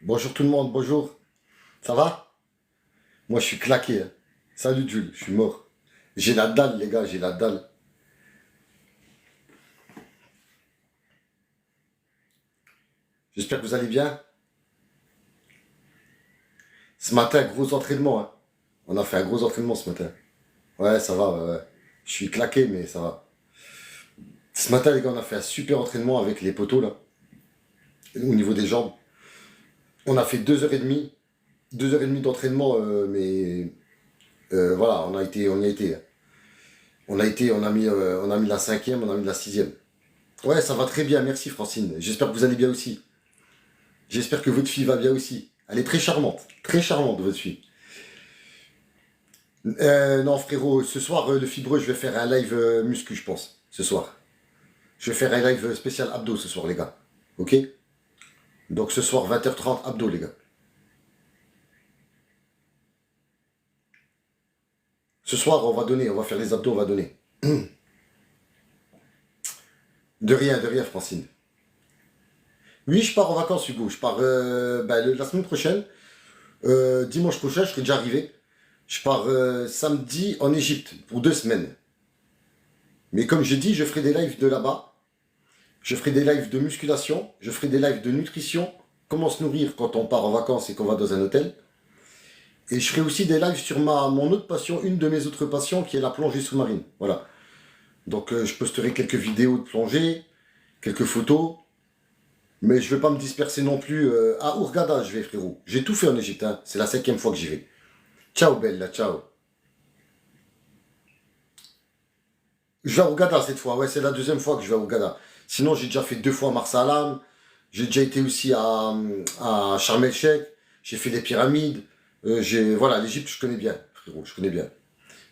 Bonjour tout le monde, bonjour. Ça va? Moi je suis claqué, hein. Salut Jules, je suis mort. J'ai la dalle les gars, j'ai la dalle. J'espère que vous allez bien. Ce matin, gros entraînement, hein. On a fait un gros entraînement ce matin. Ouais, ça va, ouais, ouais. Je suis claqué, mais ça va. Ce matin les gars, on a fait un super entraînement avec les poteaux là, au niveau des jambes. On a fait 2 h 30, 2 h 30 d'entraînement, mais voilà, on y a été, hein. On a mis la cinquième, on a mis la sixième. Ouais, ça va très bien, merci Francine. J'espère que vous allez bien aussi. J'espère que votre fille va bien aussi. Elle est très charmante votre fille. Non frérot, ce soir le fibreux, je vais faire un live muscu, je pense, ce soir. Je vais faire un live spécial abdos ce soir les gars. Ok? Donc ce soir 20h30 abdos les gars. Ce soir on va donner, on va faire les abdos, on va donner. De rien Francine. Oui, je pars en vacances Hugo, je pars la semaine prochaine. Dimanche prochain, je serai déjà arrivé. Je pars samedi en Égypte pour 2 semaines. Mais comme j'ai dit, je ferai des lives de là-bas. Je ferai des lives de musculation. Je ferai des lives de nutrition. Comment se nourrir quand on part en vacances et qu'on va dans un hôtel. Et je ferai aussi des lives sur mon autre passion, une de mes autres passions, qui est la plongée sous-marine. Voilà. Donc je posterai quelques vidéos de plongée, quelques photos. Mais je ne vais pas me disperser non plus. À Hurghada, je vais frérot. J'ai tout fait en Égypte, hein. C'est la 5e fois que j'y vais. Ciao Bella, ciao. Je vais à Hurghada cette fois, ouais, c'est la 2e fois que je vais à Hurghada. Sinon, j'ai déjà fait 2 fois Marsalam, j'ai déjà été aussi à Sharm el-Sheikh, j'ai fait les pyramides, voilà, l'Égypte, je connais bien, frérot, je connais bien.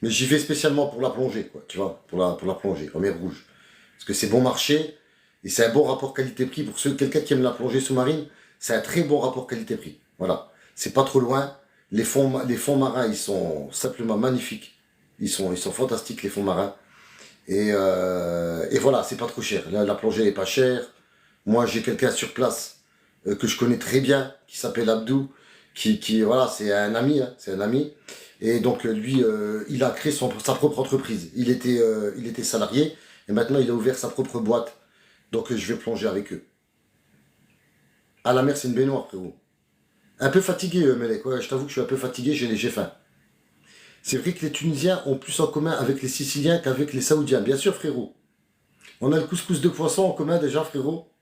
Mais j'y vais spécialement pour la plongée, quoi, tu vois, pour la plongée, en mer Rouge. Parce que c'est bon marché, et c'est un bon rapport qualité-prix. Pour quelqu'un qui aime la plongée sous-marine, c'est un très bon rapport qualité-prix. Voilà, c'est pas trop loin. Les fonds marins, ils sont simplement magnifiques. Ils sont fantastiques, les fonds marins. Et voilà, c'est pas trop cher. La plongée est pas chère. Moi, j'ai quelqu'un sur place que je connais très bien, qui s'appelle Abdou, voilà, c'est un ami, hein, c'est un ami. Et donc lui, il a créé sa propre entreprise. Il était salarié et maintenant il a ouvert sa propre boîte. Donc je vais plonger avec eux. À la mer, c'est une baignoire, frérot. Un peu fatigué, Melek. Ouais, je t'avoue que je suis un peu fatigué, j'ai faim. C'est vrai que les Tunisiens ont plus en commun avec les Siciliens qu'avec les Saoudiens. Bien sûr, frérot. On a le couscous de poisson en commun déjà, frérot.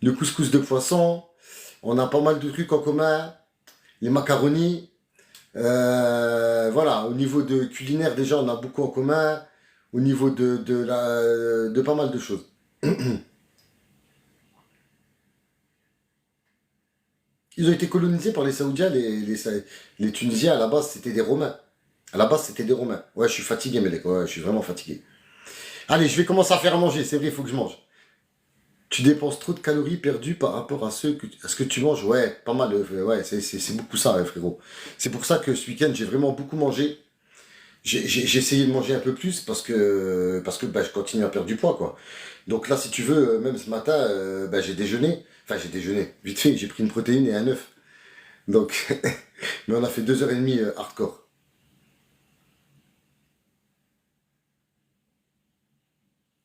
Le couscous de poisson. On a pas mal de trucs en commun. Les macaronis. Voilà, au niveau de culinaire, déjà, on a beaucoup en commun. Au niveau de pas mal de choses. Ils ont été colonisés par les Saoudiens. Les Tunisiens, à la base, c'était des Romains. À la base, c'était des Romains. Ouais, je suis fatigué, mec. Ouais, je suis vraiment fatigué. Allez, je vais commencer à faire à manger. C'est vrai, il faut que je mange. Tu dépenses trop de calories perdues par rapport à ce que tu manges. Ouais, pas mal. Ouais, c'est beaucoup ça, frérot. C'est pour ça que ce week-end, j'ai vraiment beaucoup mangé. J'ai essayé de manger un peu plus parce que bah, je continue à perdre du poids, quoi. Donc là, si tu veux, même ce matin, bah, j'ai déjeuné. Enfin, j'ai déjeuné. Vite fait, j'ai pris une protéine et un œuf. Donc, mais on a fait 2 h 30 hardcore.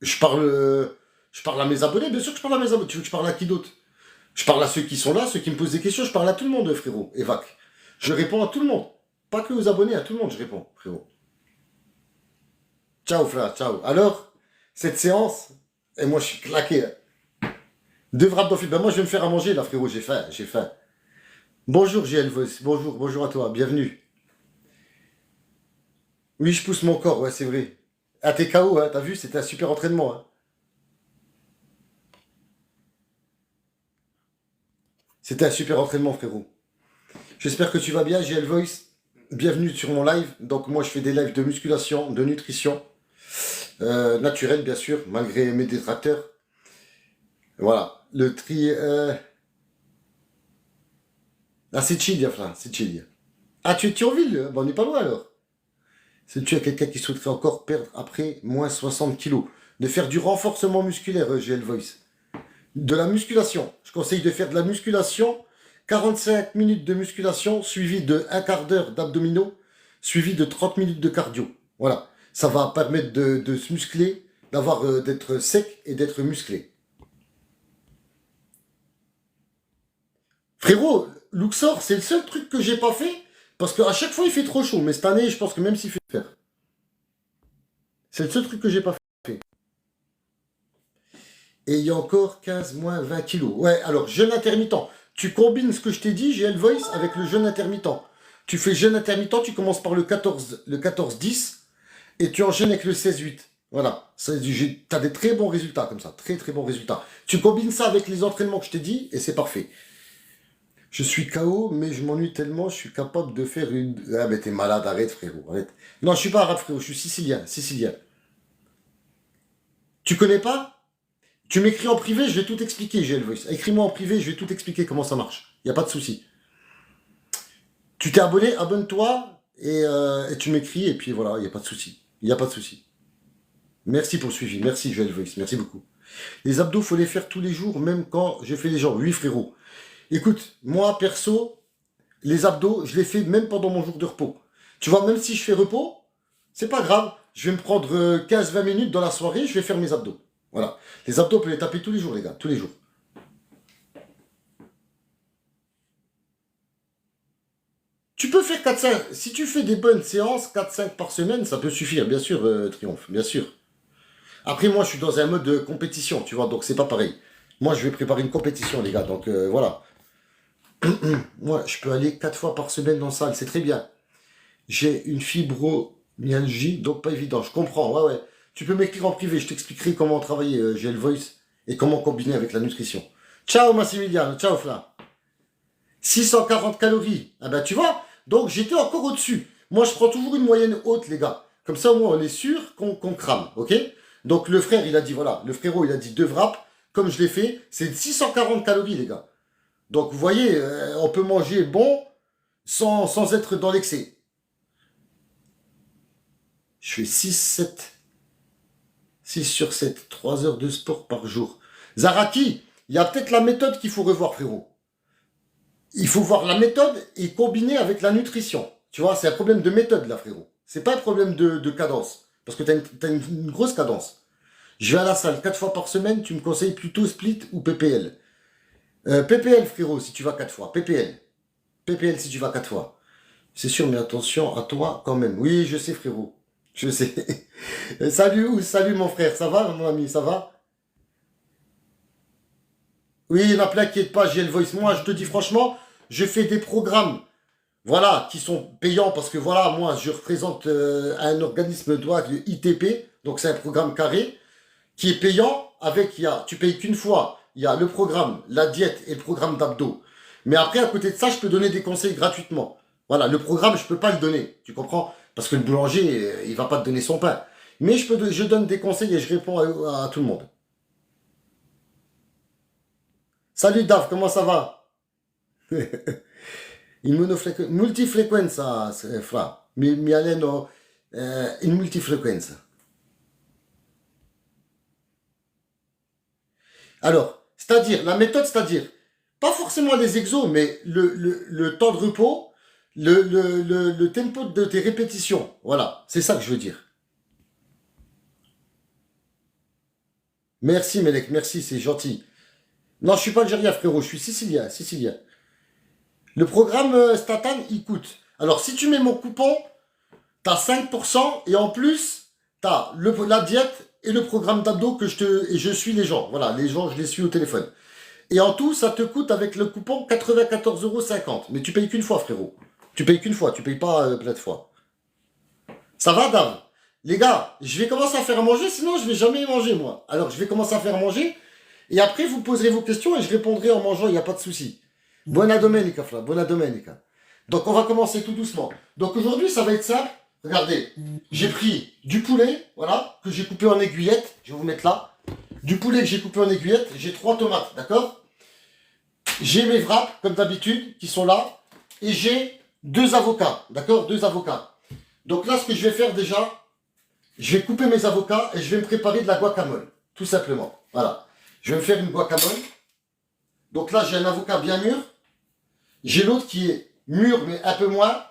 Je parle, euh, je parle à mes abonnés, bien sûr que je parle à mes abonnés. Tu veux que je parle à qui d'autre? Je parle à ceux qui sont là, ceux qui me posent des questions, je parle à tout le monde, frérot, Evac. Je réponds à tout le monde. Pas que aux abonnés, à tout le monde, je réponds, frérot. Ciao, frère, ciao. Alors, cette séance, et moi, je suis claqué, hein. Deux wraps d'enfil. Ben, moi, je vais me faire à manger, là, frérot, j'ai faim, j'ai faim. Bonjour, JL Voice. Bonjour, bonjour à toi, bienvenue. Oui, je pousse mon corps, ouais, c'est vrai. Ah, t'es KO, hein, t'as vu, c'était un super entraînement, hein. C'était un super entraînement, frérot. J'espère que tu vas bien, JL Voice. Bienvenue sur mon live. Donc, moi, je fais des lives de musculation, de nutrition. Naturel, bien sûr, malgré mes détracteurs. Voilà. Le tri. Ah, c'est chill, frère, c'est chill. Ah, tu es de Thionville? Bon, on n'est pas loin alors. Si tu as quelqu'un qui souhaiterait encore perdre après moins 60 kilos, de faire du renforcement musculaire, GL Voice. De la musculation. Je conseille de faire de la musculation 45 minutes de musculation, suivi de un quart d'heure d'abdominaux, suivi de 30 minutes de cardio. Voilà. Ça va permettre de se muscler, d'être sec et d'être musclé. Frérot, Luxor, c'est le seul truc que j'ai pas fait, parce qu'à chaque fois il fait trop chaud. Mais cette année, je pense que même s'il fait faire. C'est le seul truc que j'ai pas fait. Et il y a encore 15 moins 20 kilos. Ouais, alors, jeûne intermittent. Tu combines ce que je t'ai dit, GL Voice, avec le jeûne intermittent. Tu fais jeûne intermittent, tu commences par le 14-10, et tu enchaînes avec le 16-8. Voilà. Tu as des très bons résultats comme ça. Très, très bons résultats. Tu combines ça avec les entraînements que je t'ai dit, et c'est parfait. Je suis KO, mais je m'ennuie tellement, je suis capable de faire une... Ah, mais t'es malade, arrête, frérot, arrête. Non, je suis pas arabe, frérot, je suis sicilien, sicilien. Tu connais pas? Tu m'écris en privé, je vais tout expliquer, GL Voice. Écris-moi en privé, je vais tout expliquer comment ça marche. Il n'y a pas de souci. Tu t'es abonné, abonne-toi, et tu m'écris, et puis voilà, il n'y a pas de souci. Il n'y a pas de souci. Merci pour le suivi, merci GL Voice, merci beaucoup. Les abdos, faut les faire tous les jours, même quand je fais les jambes. Oui, frérot. Écoute, moi, perso, les abdos, je les fais même pendant mon jour de repos. Tu vois, même si je fais repos, c'est pas grave. Je vais me prendre 15-20 minutes dans la soirée, je vais faire mes abdos. Voilà. Les abdos, on peut les taper tous les jours, les gars, tous les jours. Tu peux faire 4-5. Si tu fais des bonnes séances, 4-5 par semaine, ça peut suffire, bien sûr, Triomphe, bien sûr. Après, moi, je suis dans un mode de compétition, tu vois, donc c'est pas pareil. Moi, je vais préparer une compétition, les gars, donc voilà. Moi, je peux aller 4 fois par semaine dans la salle, c'est très bien. J'ai une fibromyalgie, donc pas évident, je comprends, ouais, ouais. Tu peux m'écrire en privé, je t'expliquerai comment travailler, j'ai le voice, et comment combiner avec la nutrition. Ciao, Massimiliano, ciao, Fla. 640 calories, ah ben tu vois, donc j'étais encore au-dessus. Moi, je prends toujours une moyenne haute, les gars. Comme ça, au moins, on est sûr qu'on crame, ok? Donc le frère, il a dit, voilà, le frérot, il a dit 2 wraps, comme je l'ai fait, c'est 640 calories, les gars. Donc, vous voyez, on peut manger bon sans être dans l'excès. Je fais 6 sur 7, 3 heures de sport par jour. Zaraki, il y a peut-être la méthode qu'il faut revoir, frérot. Il faut voir la méthode et combiner avec la nutrition. Tu vois, c'est un problème de méthode, là, frérot. C'est pas un problème de cadence. Parce que tu as une grosse cadence. Je vais à la salle 4 fois par semaine, tu me conseilles plutôt split ou PPL. PPL, frérot, si tu vas 4 fois. PPL. PPL si tu vas 4 fois. C'est sûr, mais attention à toi quand même. Oui, je sais, frérot. Je sais. Salut mon frère. Ça va, mon ami, ça va? Oui, il y en a plein qui n'aident pas, j'ai le voice. Moi, je te dis franchement, je fais des programmes, voilà, qui sont payants parce que voilà, moi, je représente un organisme de ITP, donc c'est un programme carré, qui est payant avec, tu payes qu'une fois, il y a le programme, la diète et le programme d'abdos. Mais après, à côté de ça, je peux donner des conseils gratuitement. Voilà, le programme, je peux pas le donner, tu comprends? Parce que le boulanger, il va pas te donner son pain. Mais je donne des conseils et je réponds à tout le monde. Salut Dave, comment ça va? Multifrequenza, fra. Mi alleno in multifrequenza. Alors, c'est-à-dire, la méthode, c'est-à-dire, pas forcément les exos, mais le temps de repos, le tempo de tes répétitions. Voilà, c'est ça que je veux dire. Merci Melek, merci, c'est gentil. Non, je suis pas algérien, frérot, je suis sicilien, sicilien. Le programme Statan, il coûte. Alors, si tu mets mon coupon, t'as 5% et en plus, t'as la diète et le programme d'abdos et je suis les gens. Voilà, les gens, je les suis au téléphone. Et en tout, ça te coûte avec le coupon 94,50 €. Mais tu payes qu'une fois, frérot. Tu payes qu'une fois, tu payes pas plein de fois. Ça va, Dave? Les gars, je vais commencer à faire à manger, sinon je vais jamais manger, moi. Alors, je vais commencer à faire à manger, et après, vous poserez vos questions et je répondrai en mangeant, il n'y a pas de souci. Buona domenica, Fla, buona domenica. Donc, on va commencer tout doucement. Donc, aujourd'hui, ça va être simple. Regardez, j'ai pris du poulet, voilà, que j'ai coupé en aiguillettes. Je vais vous mettre là. Du poulet que j'ai coupé en aiguillettes. J'ai 3 tomates, d'accord? J'ai mes wraps, comme d'habitude, qui sont là. Et j'ai 2 avocats, d'accord? 2 avocats. Donc là, ce que je vais faire déjà, je vais couper mes avocats et je vais me préparer de la guacamole. Tout simplement. Voilà. Je vais me faire une guacamole. Donc là, j'ai un avocat bien mûr. J'ai l'autre qui est mûr, mais un peu moins,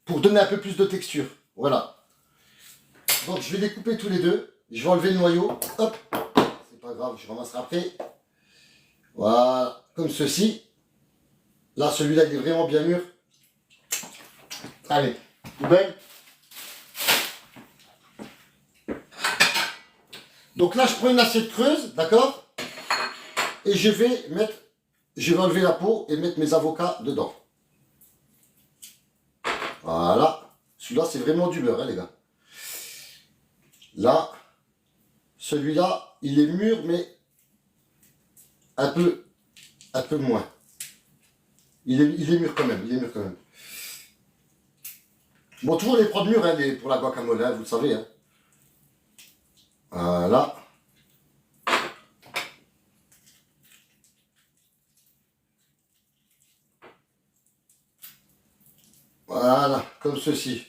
pour donner un peu plus de texture. Voilà. Donc, je vais les couper tous les deux. Je vais enlever le noyau. Hop. C'est pas grave, je ramasserai après. Voilà. Comme ceci. Là, celui-là, il est vraiment bien mûr. Allez, poubelle. Donc là, je prends une assiette creuse, d'accord? Et je vais enlever la peau et mettre mes avocats dedans. Voilà. Celui-là, c'est vraiment du beurre, hein, les gars. Là, celui-là, il est mûr, mais un peu moins. Il est mûr quand même, il est mûr quand même. Bon, toujours les prendre mûrs, hein, pour la guacamole, hein, vous le savez. Hein. Voilà. Voilà, comme ceci.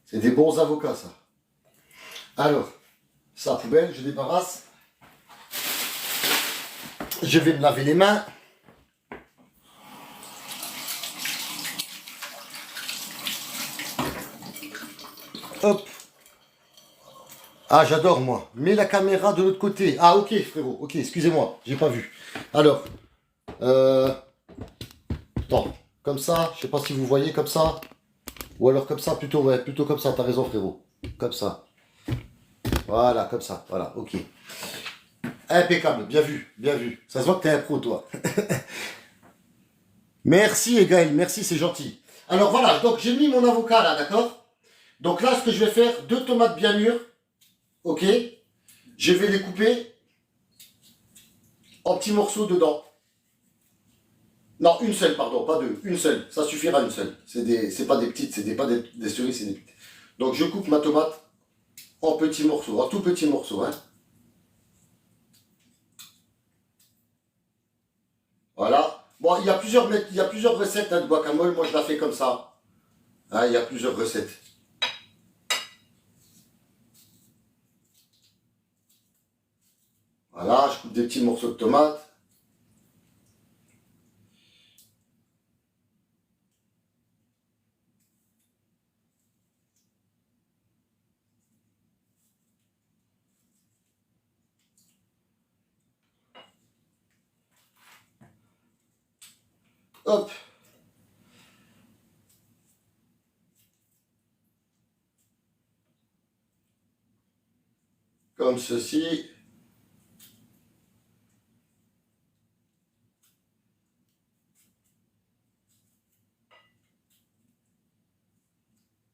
C'est des bons avocats, ça. Alors, ça, poubelle, je débarrasse. Je vais me laver les mains. Hop. Ah, j'adore, moi. Mets la caméra de l'autre côté. Ah, ok, frérot. Ok, excusez-moi. J'ai pas vu. Alors, attends. Comme ça. Je sais pas si vous voyez comme ça. Ou alors comme ça, plutôt, ouais. Plutôt comme ça. T'as raison, frérot. Comme ça. Voilà, comme ça. Voilà, ok. Impeccable. Bien vu. Bien vu. Ça se voit que t'es un pro, toi. Merci, Gaël. Merci, c'est gentil. Alors, voilà. Donc, j'ai mis mon avocat, là, d'accord? Donc là, ce que je vais faire, 2 tomates bien mûres. Ok, je vais les couper en petits morceaux dedans. Non, une seule, pardon, pas deux, une seule. Ça suffira une seule. C'est pas des petites, pas des cerises, c'est des petites. Donc je coupe ma tomate en petits morceaux, en tout petits morceaux. Hein. Voilà. Bon, il y a plusieurs recettes hein, de guacamole. Moi, je la fais comme ça. Hein, il y a plusieurs recettes. Voilà, je coupe des petits morceaux de tomates. Hop. Comme ceci.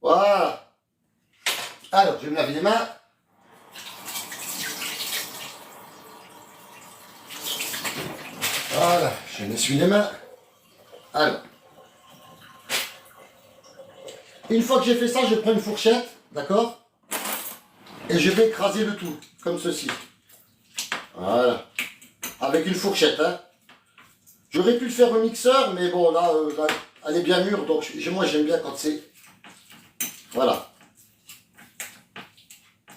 Voilà. Alors, je vais me laver les mains. Voilà, je m'essuie les mains. Alors, une fois que j'ai fait ça, je prends une fourchette, d'accord? Et je vais écraser le tout, comme ceci. Voilà. Avec une fourchette, hein. J'aurais pu le faire au mixeur, mais bon, là, elle est bien mûre, donc moi j'aime bien quand c'est... Voilà.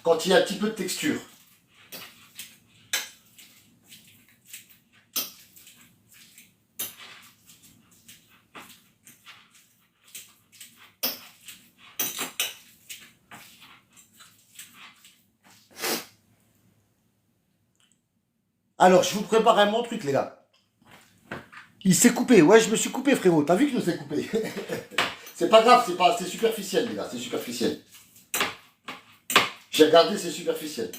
Quand il y a un petit peu de texture. Alors, je vous prépare un bon truc, les gars. Il s'est coupé, ouais, je me suis coupé, frérot. T'as vu que je me suis coupé? C'est pas grave, c'est superficiel, les gars, c'est superficiel. J'ai regardé, c'est superficiel.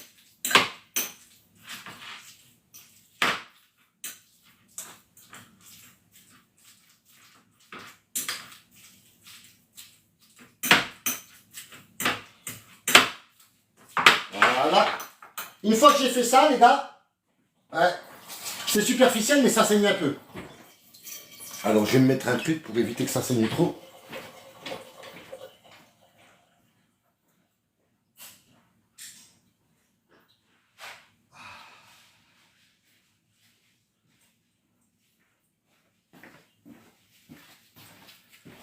Voilà. Une fois que j'ai fait ça, les gars, ouais, c'est superficiel, mais ça saigne un peu. Alors, je vais me mettre un truc pour éviter que ça saigne trop.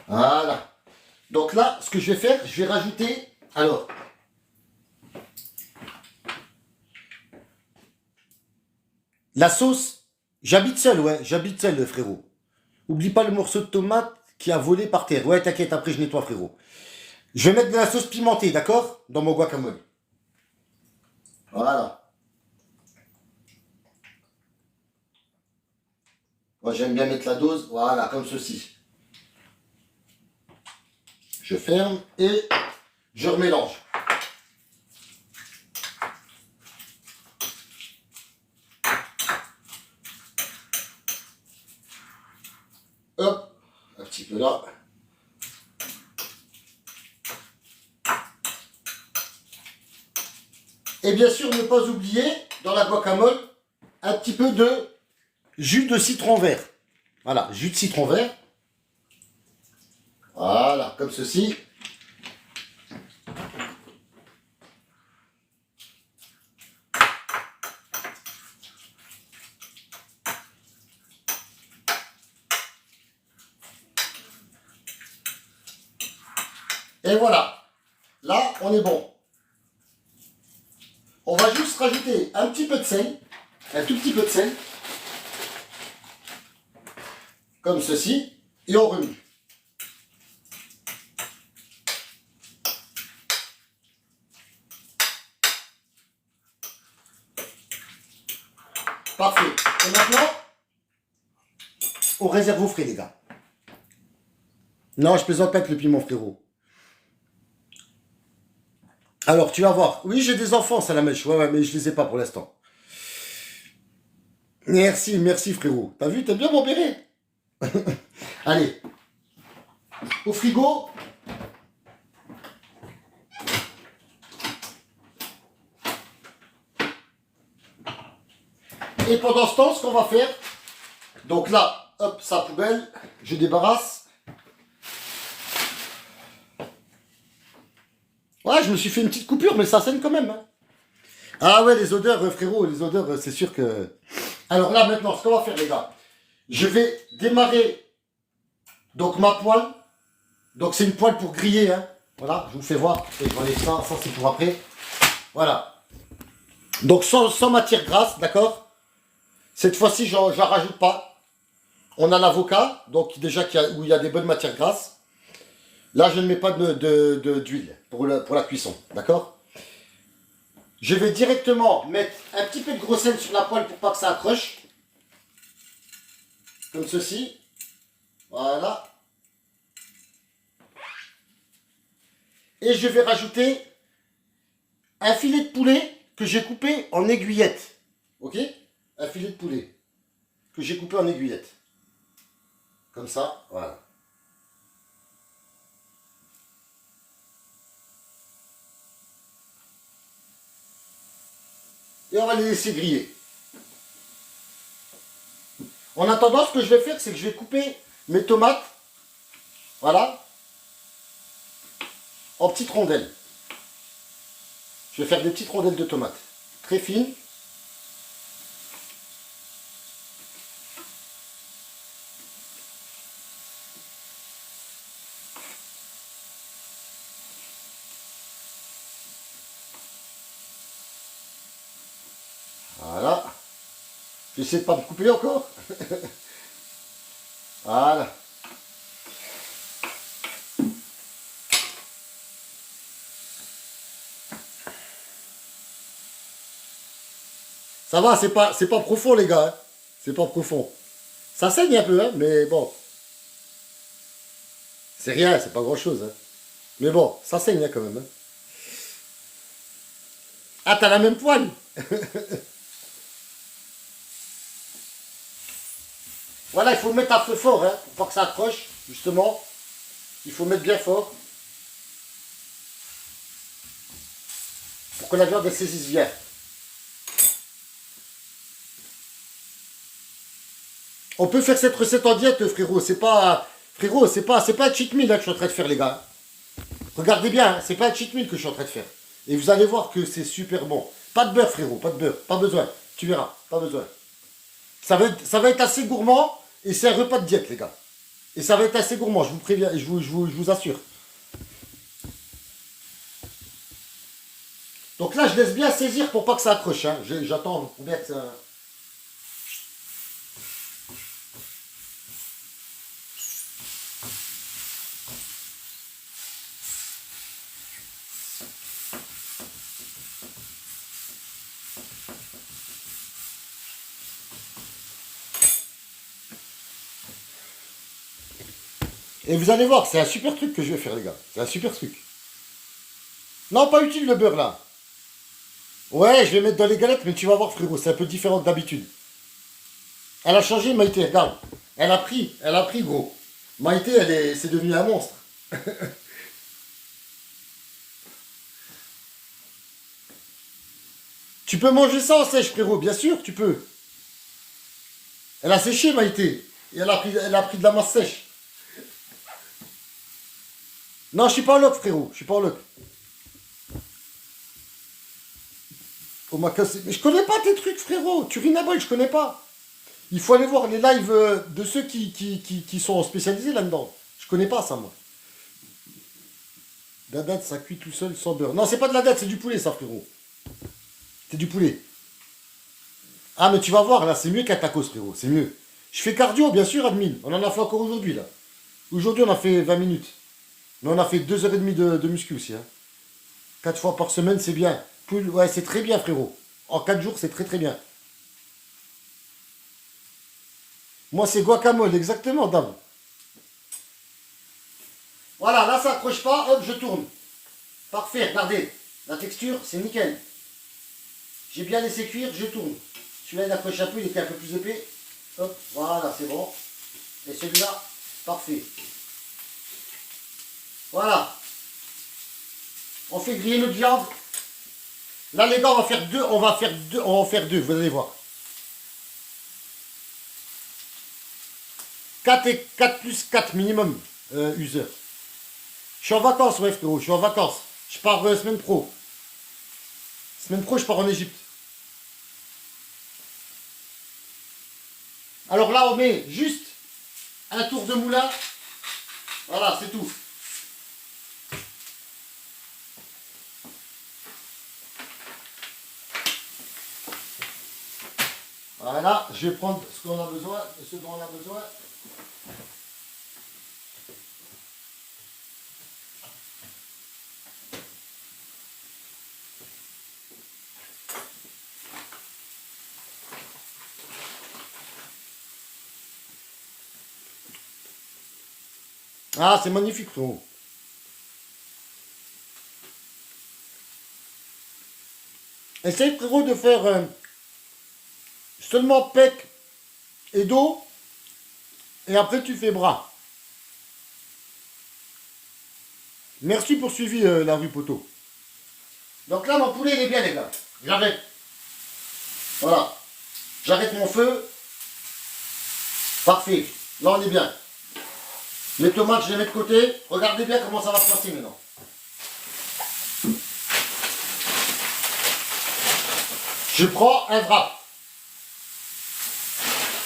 Voilà. Donc là, ce que je vais faire, je vais rajouter... Alors, la sauce, j'habite seul, ouais, j'habite seul, frérot. Oublie pas le morceau de tomate qui a volé par terre. Ouais, t'inquiète, après je nettoie, frérot. Je vais mettre de la sauce pimentée, d'accord? Dans mon guacamole. Voilà. Moi, j'aime bien mettre la dose. Voilà, comme ceci. Je ferme et je remélange. Hop, un petit peu là. Et bien sûr, ne pas oublier, dans la guacamole, un petit peu de jus de citron vert. Voilà, jus de citron vert. Voilà, comme ceci. Et voilà. Là, on est bon. On va juste rajouter un petit peu de sel. Un tout petit peu de sel. Comme ceci. Et on remue. Parfait. Et maintenant, on réserve au frais, les gars. Non, je plaisante pas avec le piment, frérot. Alors, tu vas voir. Oui, j'ai des enfants, ça la mèche. Ouais, mais je les ai pas pour l'instant. Merci, merci, frérot. T'as vu, t'aimes bien mon béret. Allez. Au frigo. Et pendant ce temps, ce qu'on va faire, donc là, hop, sa poubelle, je débarrasse. Ouais, je me suis fait une petite coupure, mais ça saigne quand même. Hein. Ah ouais, les odeurs, frérot, les odeurs, c'est sûr que... Alors là, maintenant, ce qu'on va faire, les gars, je vais démarrer donc ma poêle. Donc c'est une poêle pour griller, hein. Voilà, je vous fais voir. Et je enlève ça, ça c'est pour après. Voilà. Donc sans matière grasse, d'accord. Cette fois-ci, je la rajoute pas. On a l'avocat, donc déjà où il y a des bonnes matières grasses. Là, je ne mets pas d'huile pour la cuisson, d'accord. Je vais directement mettre un petit peu de gros sel sur la poêle pour pas que ça accroche. Comme ceci. Voilà. Et je vais rajouter un filet de poulet que j'ai coupé en aiguillettes. Ok? Un filet de poulet que j'ai coupé en aiguillettes. Comme ça, voilà. Et on va les laisser griller. En attendant, ce que je vais faire, c'est que je vais couper mes tomates, voilà, en petites rondelles. Je vais faire des petites rondelles de tomates, très fines. Voilà. J'essaie de ne pas me couper encore. Voilà. Ça va, c'est pas profond les gars. Hein. C'est pas profond. Ça saigne un peu, hein, mais bon. C'est rien, c'est pas grand chose. Hein. Mais bon, ça saigne hein, quand même. Hein. Ah, t'as la même poêle. Voilà, il faut le mettre à feu fort, hein, pour pas que ça accroche, justement. Il faut mettre bien fort. Pour que la viande elle saisisse bien. On peut faire cette recette en diète, frérot. C'est pas. Frérot, c'est pas un cheat meal là, que je suis en train de faire, les gars. Regardez bien, hein, c'est pas un cheat meal que je suis en train de faire. Et vous allez voir que c'est super bon. Pas de beurre, frérot, pas de beurre. Pas besoin. Tu verras, pas besoin. Ça va être assez gourmand et c'est un repas de diète, les gars. Et ça va être assez gourmand, je vous préviens, je vous assure. Donc là, je laisse bien saisir pour pas que ça accroche. Hein. J'attends bien que ça... Et vous allez voir, c'est un super truc que je vais faire, les gars. C'est un super truc. Non, pas utile le beurre, là. Ouais, je vais mettre dans les galettes, mais tu vas voir, frérot, c'est un peu différent d'habitude. Elle a changé, Maïté, regarde. Elle a pris, gros. Maïté, c'est devenu un monstre. Tu peux manger ça en sèche, frérot, bien sûr, tu peux. Elle a séché, Maïté. Et elle a pris de la masse sèche. Non, je suis pas en loc, frérot. Je suis pas en loc. On m'a cassé. Mais je connais pas tes trucs, frérot. Turinabol, je connais pas. Il faut aller voir les lives de ceux qui sont spécialisés là-dedans. Je connais pas ça, moi. La date, ça cuit tout seul sans beurre. Non, c'est pas de la date, c'est du poulet, ça, frérot. C'est du poulet. Ah, mais tu vas voir, là, c'est mieux qu'un tacos, frérot. C'est mieux. Je fais cardio, bien sûr, admin. On en a fait encore aujourd'hui, là. Aujourd'hui, on a fait 20 minutes. Mais on a fait 2h30 de muscu aussi. Hein. 4 fois par semaine, c'est bien. Ouais, c'est très bien, frérot. En 4 jours, c'est très très bien. Moi, c'est guacamole, exactement, Dame. Voilà, là, ça accroche pas. Hop, je tourne. Parfait, regardez. La texture, c'est nickel. J'ai bien laissé cuire, je tourne. Celui-là, il accroche un peu, il était un peu plus épais. Hop, voilà, c'est bon. Et celui-là, parfait. Voilà. On fait griller notre viande. Là, les gars, on va faire deux. On va en faire deux, vous allez voir. 4 plus 4 minimum, user. Je suis en vacances, ouais, frérot, je suis en vacances. Je pars semaine pro. Semaine pro, je pars en Égypte. Alors là, on met juste un tour de moulin. Voilà, c'est tout. Voilà, je vais prendre ce qu'on a besoin, ce dont on a besoin. Ah, c'est magnifique, frérot. Essaye, frérot, de faire seulement pec et dos. Et après, tu fais bras. Merci pour suivi, la rue Poteau. Donc là, mon poulet, il est bien, les gars. J'arrête. Voilà. J'arrête mon feu. Parfait. Là, on est bien. Les tomates, je les mets de côté. Regardez bien comment ça va se passer maintenant. Je prends un wrap.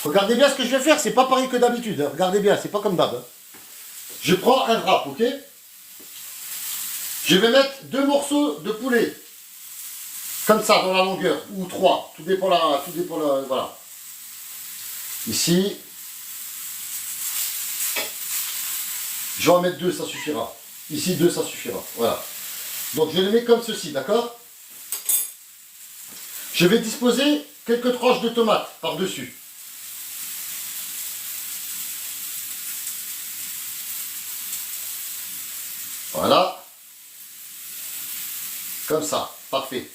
Regardez bien ce que je vais faire. C'est pas pareil que d'habitude. Hein. Regardez bien, c'est pas comme d'hab. Hein. Je prends un wrap, ok? Je vais mettre 2 morceaux de poulet. Comme ça, dans la longueur. Ou 3. Tout dépend voilà. Ici. Je vais en mettre 2, ça suffira. Ici, 2, ça suffira. Voilà. Donc, je les mets comme ceci, d'accord? Je vais disposer quelques tranches de tomates par-dessus. Voilà. Comme ça. Parfait.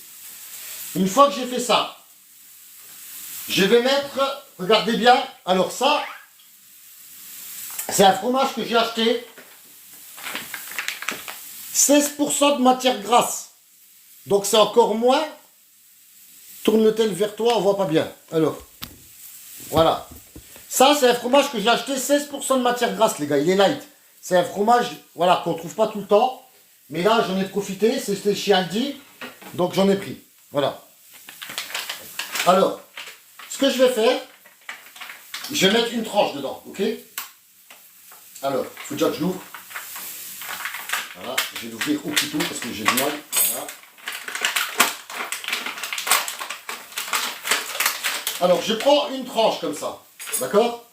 Une fois que j'ai fait ça, je vais mettre, regardez bien, alors ça, c'est un fromage que j'ai acheté. 16% de matière grasse. Donc c'est encore moins. Tourne le tel vers toi, on voit pas bien. Alors, voilà. Ça, c'est un fromage que j'ai acheté, 16% de matière grasse, les gars. Il est light. C'est un fromage, voilà, qu'on trouve pas tout le temps. Mais là, j'en ai profité. C'était chez Aldi. Donc j'en ai pris. Voilà. Alors, ce que je vais faire, je vais mettre une tranche dedans, ok? Alors, il faut déjà que je l'ouvre. Voilà, je vais l'ouvrir au couteau parce que j'ai du mal. Voilà. Alors, je prends une tranche comme ça, d'accord?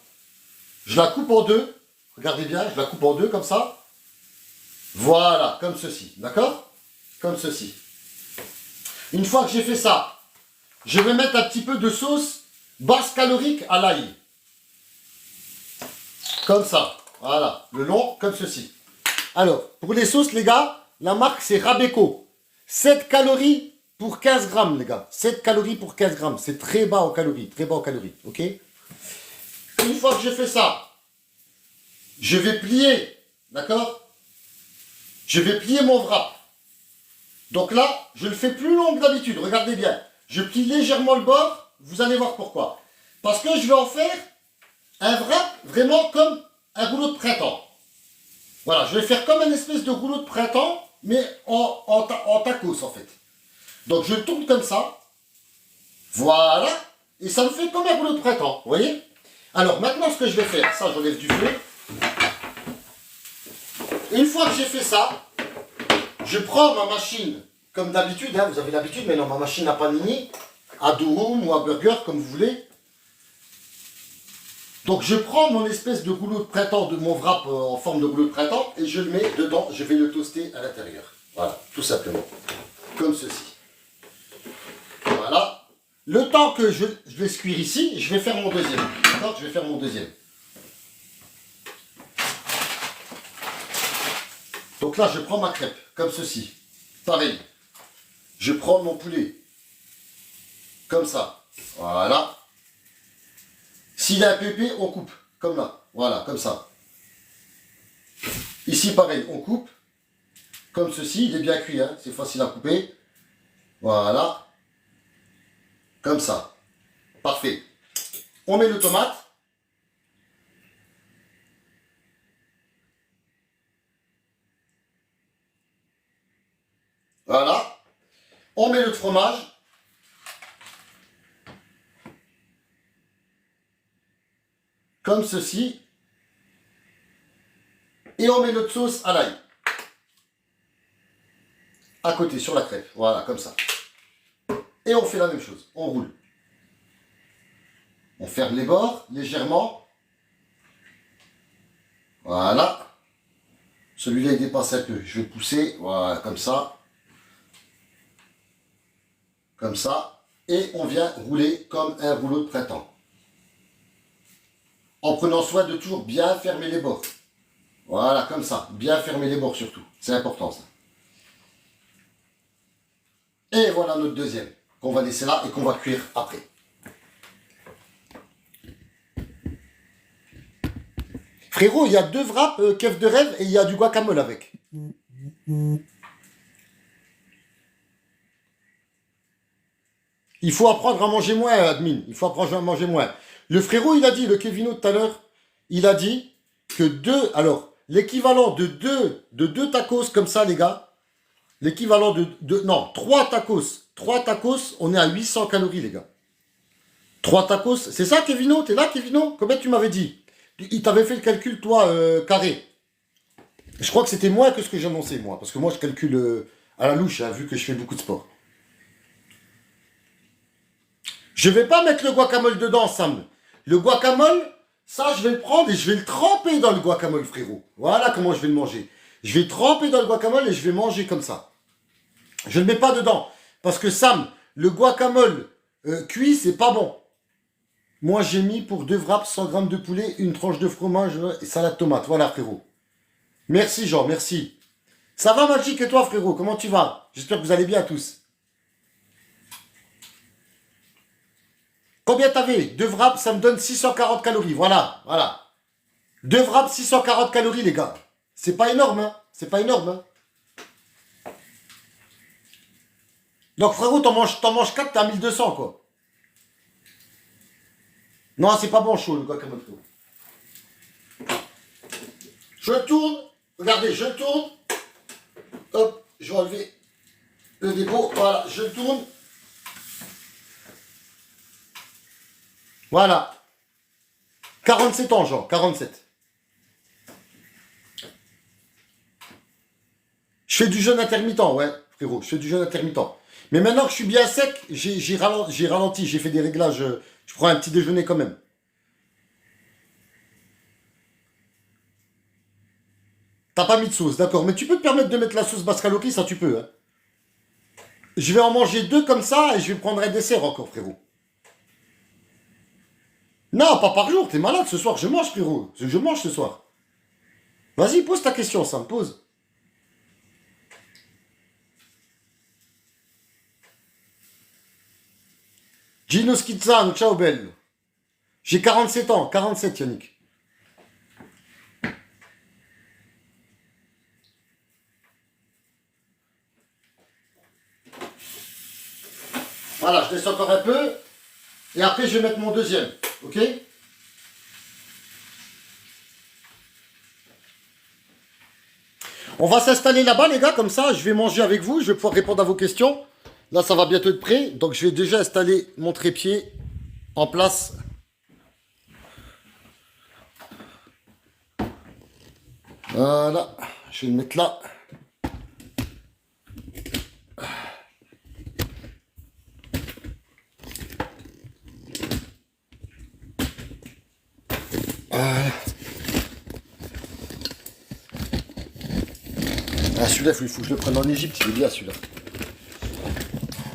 Je la coupe en deux. Regardez bien, je la coupe en deux comme ça. Voilà, comme ceci, d'accord? Comme ceci. Une fois que j'ai fait ça, je vais mettre un petit peu de sauce basse calorique à l'ail. Comme ça. Voilà, le long comme ceci. Alors, pour les sauces, les gars, la marque c'est Rabeco. 7 calories pour 15 grammes, les gars. 7 calories pour 15 grammes. C'est très bas en calories, très bas en calories, ok? Une fois que j'ai fait ça, je vais plier, d'accord? Je vais plier mon wrap. Donc là, je le fais plus long que d'habitude, regardez bien. Je plie légèrement le bord, vous allez voir pourquoi. Parce que je vais en faire un wrap vraiment comme un rouleau de printemps. Voilà, je vais faire comme un espèce de rouleau de printemps, mais en tacos en fait. Donc je le tourne comme ça. Voilà. Et ça me fait comme un rouleau de printemps, vous voyez? Alors maintenant, ce que je vais faire, ça j'enlève du feu. Une fois que j'ai fait ça, je prends ma machine, comme d'habitude, hein, vous avez l'habitude, mais non, ma machine à panini, à durum ou à burger, comme vous voulez. Donc je prends mon espèce de rouleau de printemps, de mon wrap en forme de rouleau de printemps, et je le mets dedans, je vais le toaster à l'intérieur. Voilà, tout simplement. Comme ceci. Voilà. Le temps que je laisse cuire ici, je vais faire mon deuxième. D'accord? Je vais faire mon deuxième. Donc là, je prends ma crêpe, comme ceci. Pareil. Je prends mon poulet. Comme ça. Voilà. S'il est un peu épais, on coupe. Comme là. Voilà, comme ça. Ici, pareil, on coupe. Comme ceci. Il est bien cuit, hein. C'est facile à couper. Voilà. Comme ça. Parfait. On met le tomate. Voilà. On met le fromage. Comme ceci. Et on met notre sauce à l'ail. À côté, sur la crêpe. Voilà, comme ça. Et on fait la même chose. On roule. On ferme les bords légèrement. Voilà. Celui-là, il dépasse un peu. Je vais pousser. Voilà, comme ça. Comme ça. Et on vient rouler comme un rouleau de printemps. En prenant soin de toujours bien fermer les bords. Voilà, comme ça. Bien fermer les bords surtout. C'est important ça. Et voilà notre deuxième. Qu'on va laisser là et qu'on va cuire après. Frérot, il y a 2 wraps keuf de rêve et il y a du guacamole avec. Il faut apprendre à manger moins, admin. Il faut apprendre à manger moins. Le frérot, il a dit, le Kevino tout à l'heure, il a dit que l'équivalent de deux tacos comme ça, les gars, l'équivalent non, 3 tacos. 3 tacos, on est à 800 calories, les gars. 3 tacos, c'est ça, Kevino? T'es là, Kevino? Combien tu m'avais dit? Il t'avait fait le calcul, toi, carré. Je crois que c'était moins que ce que j'annonçais, moi. Parce que moi, je calcule à la louche, hein, vu que je fais beaucoup de sport. Je vais pas mettre le guacamole dedans, Sam. Le guacamole, ça, je vais le prendre et je vais le tremper dans le guacamole, frérot. Voilà comment je vais le manger. Je vais tremper dans le guacamole et je vais manger comme ça. Je ne le mets pas dedans. Parce que, Sam, le guacamole cuit, c'est pas bon. Moi, j'ai mis pour 2 wraps, 100 grammes de poulet, une tranche de fromage et salade tomate. Voilà, frérot. Merci, Jean, merci. Ça va, Magic, et toi, frérot? Comment tu vas? J'espère que vous allez bien tous. Combien t'avais? 2 wraps, ça me donne 640 calories. Voilà, voilà. 2 wraps, 640 calories, les gars. C'est pas énorme, hein. C'est pas énorme, hein. Donc, frérot, t'en manges 4, t'es à 1200, quoi. Non, c'est pas bon chaud, le guacamole, frérot. Je tourne. Regardez, je tourne. Hop, je vais enlever le dépôt. Voilà, je tourne. Voilà. 47 ans, genre, 47. Je fais du jeûne intermittent, ouais, frérot, je fais du jeûne intermittent. Mais maintenant que je suis bien sec, j'ai ralenti, j'ai fait des réglages, je prends un petit déjeuner quand même. T'as pas mis de sauce, d'accord, mais tu peux te permettre de mettre la sauce Bascaloki, ça tu peux, hein. Je vais en manger 2 comme ça et je vais prendre un dessert encore, frérot. Non, pas par jour, t'es malade ce soir, je mange, frérot, je mange ce soir. Vas-y, pose ta question, ça me pose. Gino Schizan, ciao bello. J'ai 47 ans, 47 Yannick. Voilà, je laisse encore un peu. Et après, je vais mettre mon deuxième. Ok? On va s'installer là-bas, les gars, comme ça, je vais manger avec vous, je vais pouvoir répondre à vos questions. Là, ça va bientôt être prêt, donc je vais déjà installer mon trépied en place. Voilà, je vais le mettre là. Voilà. Ah, celui-là, il faut que je le prenne en Égypte, il est bien celui-là.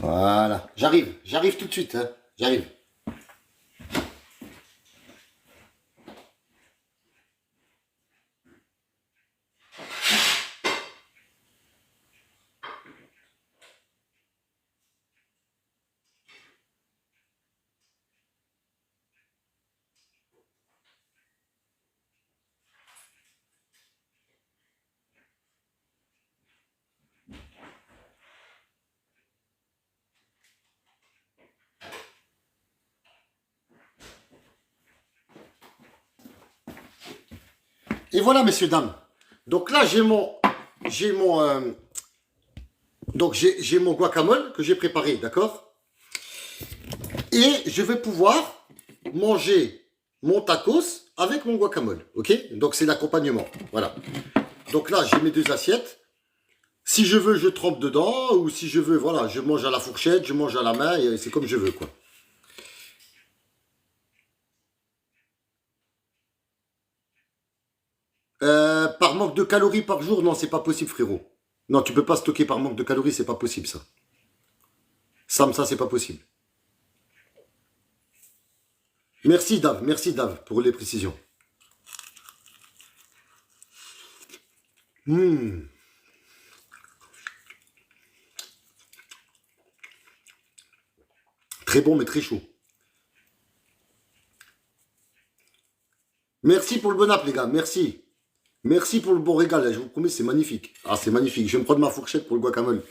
Voilà, j'arrive tout de suite, hein. J'arrive. Et voilà, messieurs, dames. Donc là, j'ai mon guacamole que j'ai préparé, d'accord? Et je vais pouvoir manger mon tacos avec mon guacamole, ok? Donc c'est l'accompagnement, voilà. Donc là, j'ai mes deux assiettes. Si je veux, je trempe dedans, ou si je veux, voilà, je mange à la fourchette, je mange à la main, et c'est comme je veux, quoi. Par manque de calories par jour, non, c'est pas possible, frérot. Non, tu peux pas stocker par manque de calories, c'est pas possible, ça. Sam, ça, c'est pas possible. Merci Dave, pour les précisions. Très bon, mais très chaud. Merci pour le bon app, les gars, merci. Merci pour le bon régal, je vous promets, c'est magnifique. Ah, c'est magnifique, je vais me prendre ma fourchette pour le guacamole.